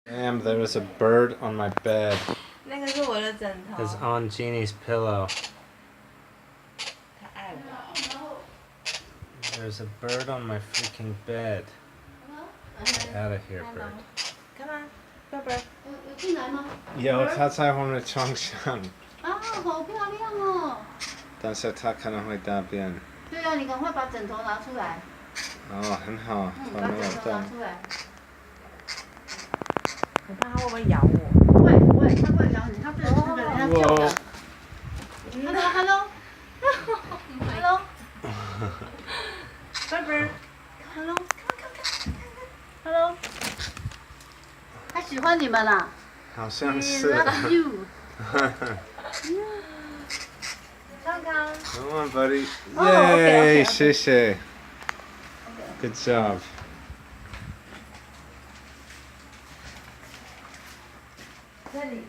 Damn, there was a bird on my bed. 那个是我的枕头。 It's on Jeannie's pillow. 他爱我。 There's a bird on my freaking bed. Get out of here, bird. 干嘛？贝贝。有进来吗？有，它在我的床上。啊，好漂亮哦！但是它可能会大便。对啊，你赶快把枕头拿出来。哦，很好，它把没有枕头拿动。出来。我怕它会不会咬我？不会不会，它不会咬你，它是那个人家叫的。Hello。贝贝。Hello。Hello。他喜欢你们啦。好像是。 Love you。康康。 Come on, buddy. Oh, okay, Yay! 谢谢。Good job. 这里。